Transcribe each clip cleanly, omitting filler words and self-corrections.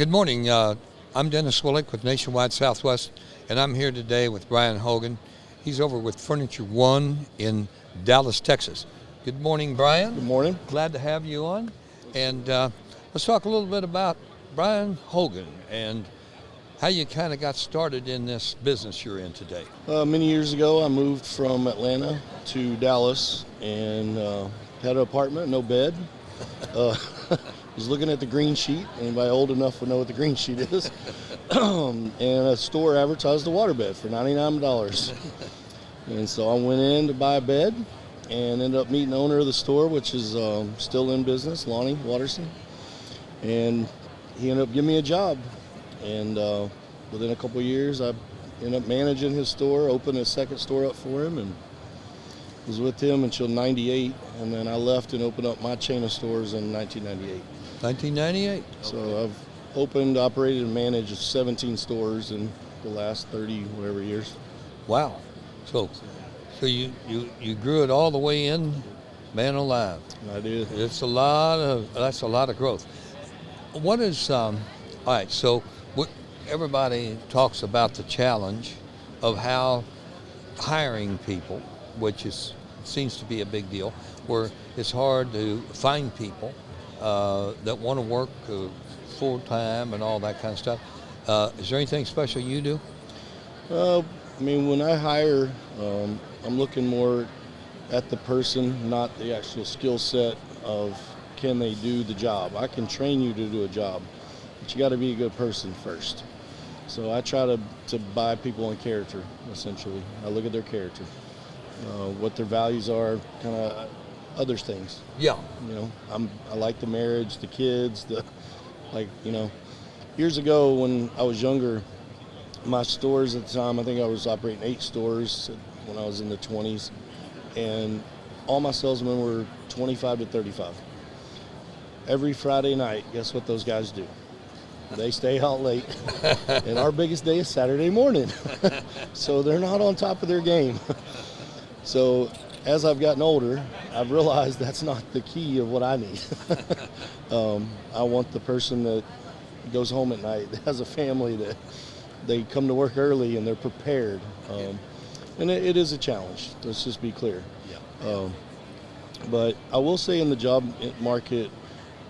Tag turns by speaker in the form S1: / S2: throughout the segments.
S1: Good morning. I'm Dennis Willich with Nationwide Southwest, and I'm here today with Brian Hogan. He's over with Furniture One in Dallas, Texas. Good morning, Brian.
S2: Good morning.
S1: Glad to have you on. And let's talk a little bit about Brian Hogan and how you kind of got started in this business you're in today.
S2: Many years ago, I moved from Atlanta to Dallas and had an apartment, no bed. Was looking at the green sheet. Anybody old enough would know what the green sheet is. And a store advertised a waterbed for $99. And so I went in to buy a bed and ended up meeting the owner of the store, which is still in business, Lonnie Watterson. And he ended up giving me a job. And within a couple of years, I ended up managing his store, opened a second store up for him, and was with him until '98. And then I left and opened up my chain of stores in 1998.
S1: 1998.
S2: So I've opened, operated, and managed 17 stores in the last 30 whatever years.
S1: Wow. So you grew it all the way in, man alive.
S2: I did.
S1: That's a lot of growth. What is all right? So everybody talks about the challenge of how hiring people, which seems to be a big deal, where it's hard to find people that want to work full time and all that kind of stuff. Is there anything special you do?
S2: I mean, when I hire, I'm looking more at the person, not the actual skill set of can they do the job. I can train you to do a job, but you got to be a good person first. So I try to buy people on character, essentially. I look at their character, what their values are, kind of other things.
S1: Yeah.
S2: You know, I like the marriage, the kids, years ago when I was younger, my stores at the time, I think I was operating 8 stores when I was in the 20s, and all my salesmen were 25 to 35. Every Friday night, guess what those guys do? They stay out late, and our biggest day is Saturday morning. So they're not on top of their game. So as I've gotten older, I've realized that's not the key of what I need. I want the person that goes home at night, that has a family, that they come to work early and they're prepared. And it is a challenge, let's just be clear.
S1: Yeah.
S2: But I will say in the job market,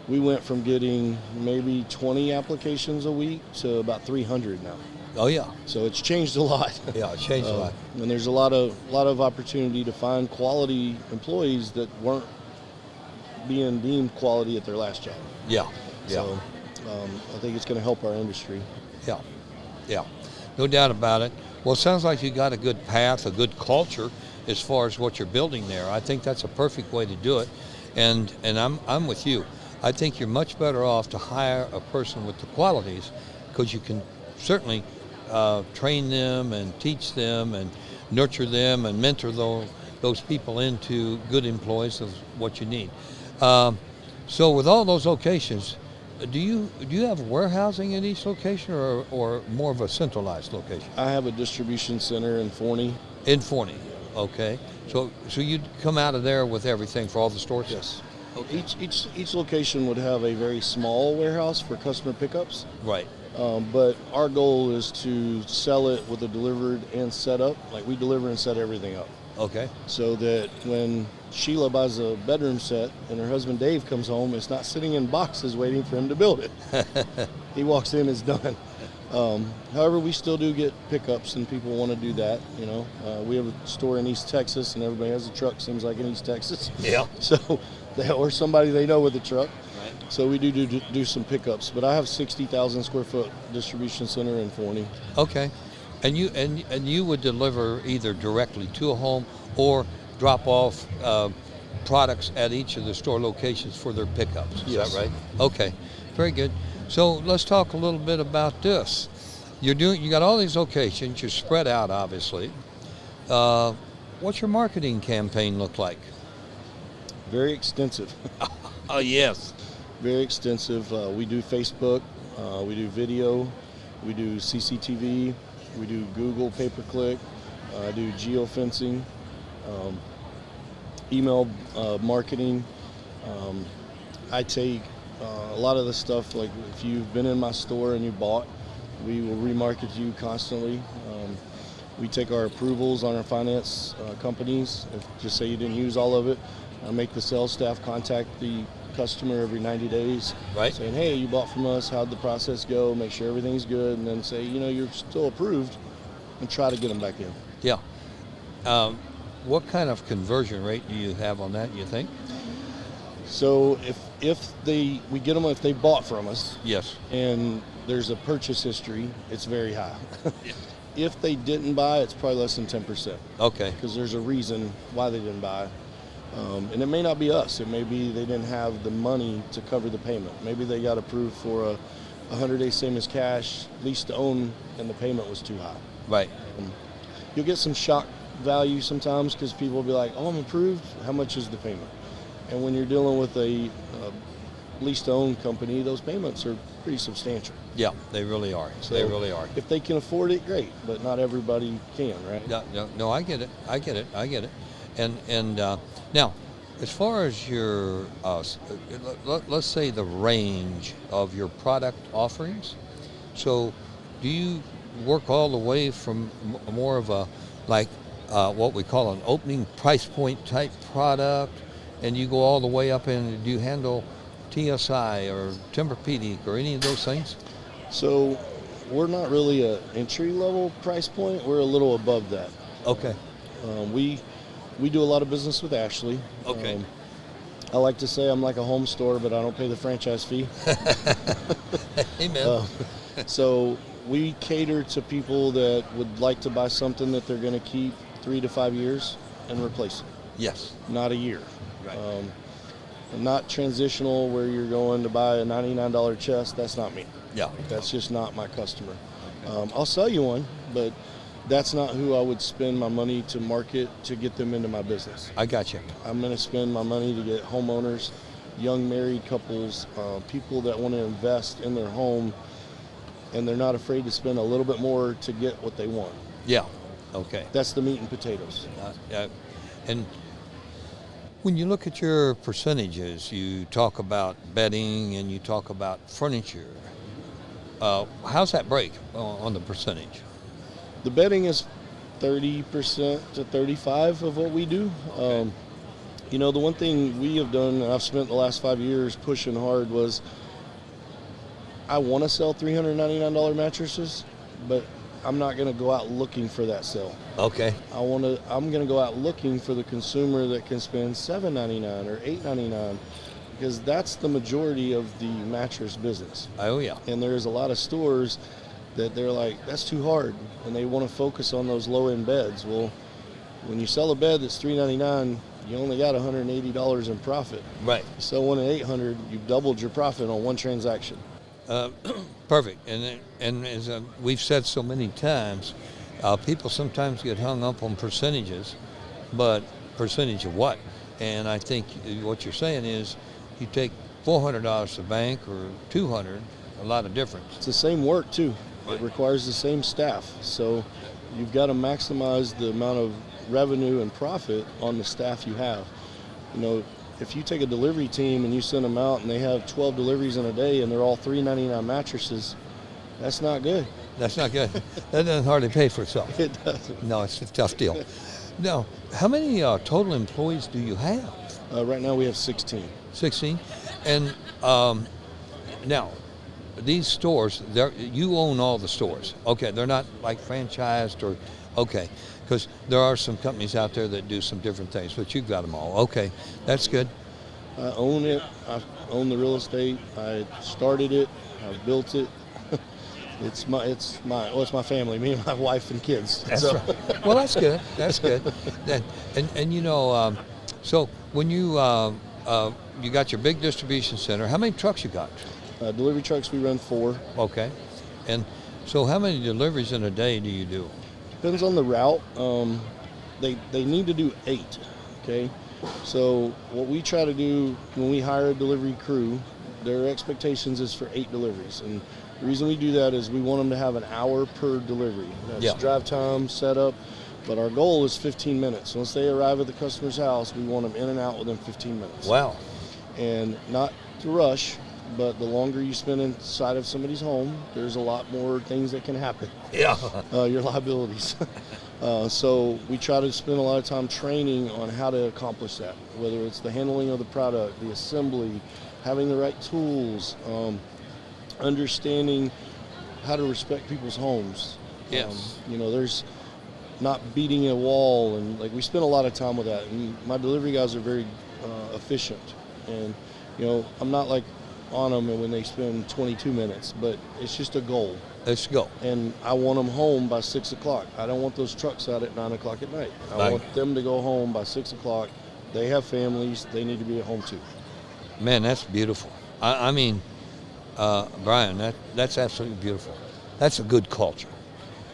S2: we went from getting maybe 20 applications a week to about 300 now.
S1: Oh yeah.
S2: So it's changed a lot.
S1: Yeah, it changed a lot.
S2: And there's a lot of opportunity to find quality employees that weren't being deemed quality at their last job.
S1: Yeah. Yeah.
S2: So I think it's going to help our industry.
S1: Yeah. Yeah. No doubt about it. Well, it sounds like you got a good path, a good culture as far as what you're building there. I think that's a perfect way to do it. And I'm with you. I think you're much better off to hire a person with the qualities, because you can certainly train them and teach them and nurture them and mentor those people into good employees of what you need. So with all those locations, do you have warehousing at each location or more of a centralized location?
S2: I have a distribution center in Forney.
S1: In Forney, okay. So you'd come out of there with everything for all the stores?
S2: Yes.
S1: Okay.
S2: Each location would have a very small warehouse for customer pickups.
S1: Right.
S2: But our goal is to sell it with a delivered and set up. Like, we deliver and set everything up.
S1: Okay.
S2: So that when Sheila buys a bedroom set and her husband Dave comes home, it's not sitting in boxes waiting for him to build it. He walks in, it's done. However, we still do get pickups and people want to do that. You know, we have a store in East Texas and everybody has a truck, seems like, in East Texas.
S1: Yeah.
S2: So or somebody they know with a truck.
S1: Right.
S2: So we do some pickups, but I have 60,000 square foot distribution center in Forney.
S1: Okay. And you would deliver either directly to a home or drop off products at each of the store locations for their pickups. Is
S2: Yes.
S1: that right? Okay. Very good. So let's talk a little bit about this. You got all these locations. You're spread out, obviously. What's your marketing campaign look like?
S2: Very extensive.
S1: Oh yes.
S2: Very extensive. We do Facebook. We do video. We do CCTV. We do Google pay-per-click. I do geofencing, email marketing. I take A lot of the stuff, like if you've been in my store and you bought, we will remarket you constantly. We take our approvals on our finance companies. Just say you didn't use all of it, make the sales staff contact the customer every 90 days,
S1: Right.
S2: saying, hey, you bought from us, how'd the process go, make sure everything's good, and then say, you're still approved, and try to get them back in.
S1: Yeah. What kind of conversion rate do you have on that, you think?
S2: So if we get them if they bought from us,
S1: Yes.
S2: and there's a purchase history, it's very high. If they didn't buy, it's probably less than 10%,
S1: Okay.
S2: because there's a reason why they didn't buy. And it may not be us. It may be they didn't have the money to cover the payment. Maybe they got approved for a 100-day same as cash, lease to own, and the payment was too high.
S1: Right.
S2: You'll get some shock value sometimes because people will be like, oh, I'm approved. How much is the payment? And when you're dealing with a lease to own company, those payments are pretty substantial.
S1: Yeah, they really are.
S2: So
S1: they really are.
S2: If they can afford it, great, but not everybody can, right?
S1: No, I get it. And now, as far as your, let's say the range of your product offerings, so do you work all the way from more of a, like what we call an opening price point type product, and you go all the way up and do you handle TSI or Tempur-Pedic or any of those things?
S2: So we're not really an entry-level price point. We're a little above that.
S1: Okay.
S2: We do a lot of business with Ashley.
S1: Okay.
S2: I like to say I'm like a home store, but I don't pay the franchise fee.
S1: Amen.
S2: So we cater to people that would like to buy something that they're going to keep 3 to 5 years and replace it.
S1: Yes.
S2: Not a year.
S1: Right.
S2: Not transitional where you're going to buy a $99 chest. That's not me.
S1: Yeah.
S2: That's just not my customer. I'll sell you one, but that's not who I would spend my money to market to get them into my business.
S1: I got you.
S2: I'm going to spend my money to get homeowners, young married couples, people that want to invest in their home, and they're not afraid to spend a little bit more to get what they want.
S1: Yeah. Okay.
S2: That's the meat and potatoes.
S1: And when you look at your percentages, you talk about bedding and you talk about furniture. How's that break on the percentage?
S2: The bedding is 30% to 35% of what we do.
S1: Okay.
S2: The one thing we have done, and I've spent the last 5 years pushing hard, was I want to sell $399 mattresses, but I'm not going to go out looking for that sale.
S1: Okay.
S2: I'm going to go out looking for the consumer that can spend $799 or $899, because that's the majority of the mattress business.
S1: Oh, yeah.
S2: And there's a lot of stores that they're like, that's too hard, and they want to focus on those low-end beds. Well, when you sell a bed that's $399, you only got $180 in profit.
S1: Right.
S2: You sell one at $800, you've doubled your profit on one transaction.
S1: Perfect. And as we've said so many times, people sometimes get hung up on percentages, but percentage of what? And I think what you're saying is you take $400 to bank or $200, a lot of difference.
S2: It's the same work too.
S1: Right.
S2: It requires the same staff. So you've got to maximize the amount of revenue and profit on the staff you have. If you take a delivery team and you send them out and they have 12 deliveries in a day and they're all $399 mattresses, that's not good.
S1: That's not good. That doesn't hardly pay for itself.
S2: It doesn't.
S1: No, it's a tough deal. Now, how many total employees do you have?
S2: Right now we have 16.
S1: 16. And now, these stores, you own all the stores. Okay, they're not like franchised or, okay, because there are some companies out there that do some different things, but you've got them all. Okay, that's good.
S2: I own it. I own the real estate. I started it. I've built it. It's my family, me and my wife and kids.
S1: That's right. Well, that's good. That's good. And so when you got your big distribution center, how many trucks you got?
S2: Delivery trucks, we run 4.
S1: Okay. And so how many deliveries in a day do you do?
S2: Depends on the route. They need to do 8, okay? So what we try to do when we hire a delivery crew, their expectations is for 8 deliveries. And the reason we do that is we want them to have an hour per delivery. That's drive time, setup, but our goal is 15 minutes. Once they arrive at the customer's house, we want them in and out within 15 minutes.
S1: Wow.
S2: And not to rush, but the longer you spend inside of somebody's home, there's a lot more things that can happen.
S1: Yeah.
S2: Your liabilities. So we try to spend a lot of time training on how to accomplish that, whether it's the handling of the product, the assembly, having the right tools, understanding how to respect people's homes.
S1: Yes.
S2: There's not beating a wall, and like we spend a lot of time with that. And my delivery guys are very efficient, and I'm not like on them when they spend 22 minutes, but it's just a goal.
S1: Let's go.
S2: And I want them home by 6 o'clock. I don't want those trucks out at 9 o'clock at night. I want them to go home by 6 o'clock. They have families. They need to be at home too.
S1: Man, that's beautiful. I mean, Brian, that's absolutely beautiful. That's a good culture.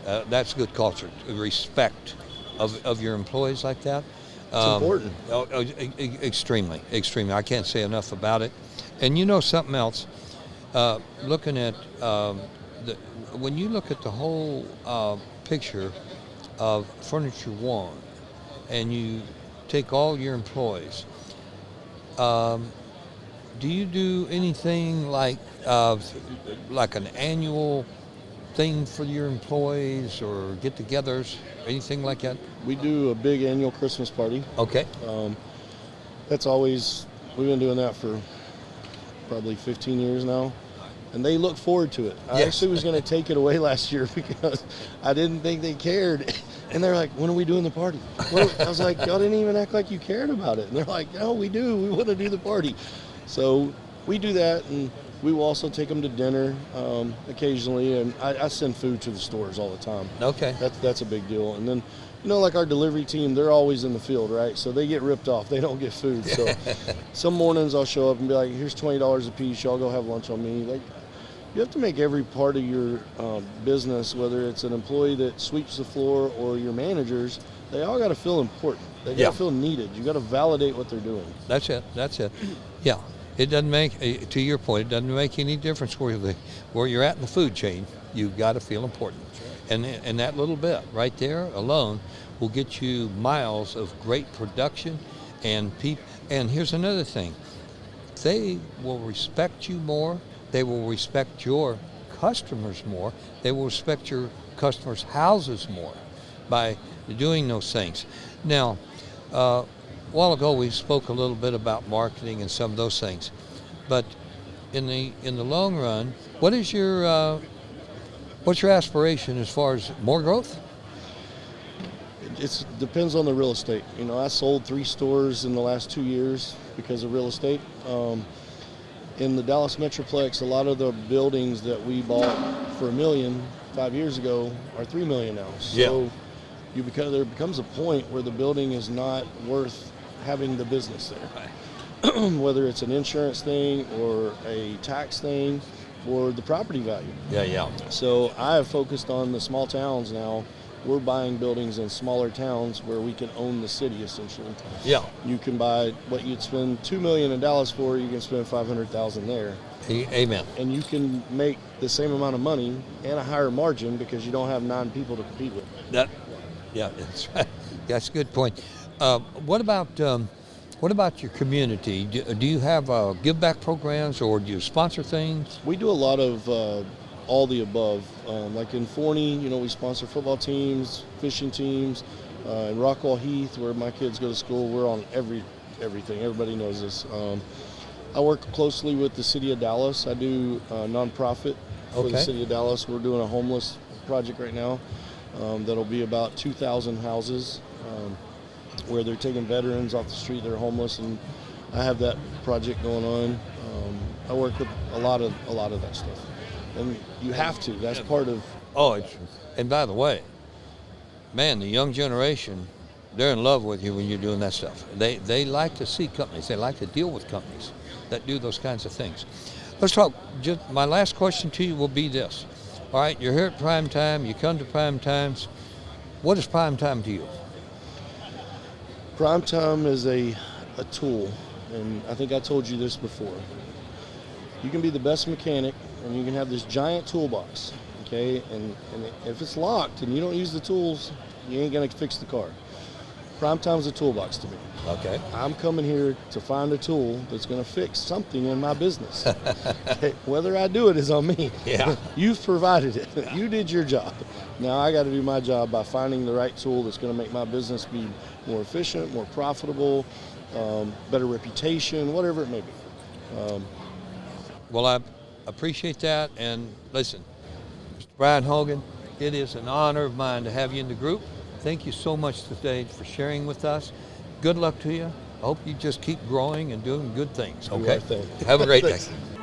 S1: That's good culture. Respect of your employees like that.
S2: It's important.
S1: Extremely, extremely. I can't say enough about it. And something else, looking at when you look at the whole picture of Furniture One, and you take all your employees, do you do anything like an annual thing for your employees or get-togethers, anything like that?
S2: We do a big annual Christmas party.
S1: Okay.
S2: We've been doing that for probably 15 years now, and they look forward to it. I actually was going to take it away last year because I didn't think they cared, and they're like, when are we doing the party? I was like, y'all didn't even act like you cared about it. And they're like, no, we do. We want to do the party. So we do that, and we will also take them to dinner occasionally, and I send food to the stores all the time.
S1: Okay.
S2: That's a big deal. And then, like our delivery team, they're always in the field, right? So they get ripped off. They don't get food. So some mornings I'll show up and be like, here's $20 a piece. Y'all go have lunch on me. Like, you have to make every part of your business, whether it's an employee that sweeps the floor or your managers, they all got to feel important. They got to feel needed. You got to validate what they're doing.
S1: That's it. Yeah. It doesn't make, to your point, it doesn't make any difference where you're at in the food chain. You've got to feel important. And that little bit right there alone will get you miles of great production and And here's another thing. They will respect you more. They will respect your customers more. They will respect your customers' houses more by doing those things. Now, a while ago we spoke a little bit about marketing and some of those things, but in the long run, what's your aspiration as far as more growth?
S2: It depends on the real estate. I sold 3 stores in the last 2 years because of real estate. In the Dallas Metroplex, a lot of the buildings that we bought for $1 million 5 years ago are $3 million now. So there becomes a point where the building is not worth having the business there. Whether it's an insurance thing or a tax thing or the property value.
S1: Yeah.
S2: So I have focused on the small towns now. We're buying buildings in smaller towns where we can own the city, essentially.
S1: Yeah.
S2: You can buy what you'd spend $2 million in Dallas for, you can spend $500,000 there.
S1: Amen.
S2: And you can make the same amount of money and a higher margin because you don't have 9 people to compete with.
S1: That's right. That's a good point. What about your community? Do you have give back programs or do you sponsor things?
S2: We do a lot of all the above. Like in Forney, we sponsor football teams, fishing teams. In Rockwall Heath, where my kids go to school, we're on everything. Everybody knows this. I work closely with the city of Dallas. I do a nonprofit for the city of Dallas. We're doing a homeless project right now that'll be about 2,000 houses where they're taking veterans off the street that are homeless, and I have that project going on. I work with a lot of that stuff. And you have to. That's part of.
S1: And by the way, man, the young generation, they're in love with you when you're doing that stuff. They like to see companies. They like to deal with companies that do those kinds of things. Let's talk. Just my last question to you will be this. All right, you're here at Prime Time. You come to Prime Times. What is Prime Time to you?
S2: Prime Time is a tool, and I think I told you this before. You can be the best mechanic, and you can have this giant toolbox, okay? And if it's locked and you don't use the tools, you ain't gonna fix the car. Prime time's a toolbox to me.
S1: Okay.
S2: I'm coming here to find a tool that's going to fix something in my business. Okay, whether I do it is on me.
S1: Yeah.
S2: You've provided it. You did your job. Now I got to do my job by finding the right tool that's going to make my business be more efficient, more profitable, better reputation, whatever it may be.
S1: Well, I appreciate that. And listen, Mr. Brian Hogan, it is an honor of mine to have you in the group. Thank you so much today for sharing with us. Good luck to you. I hope you just keep growing and doing good things. Okay?
S2: Thank you.
S1: Have a great day.
S2: Thanks.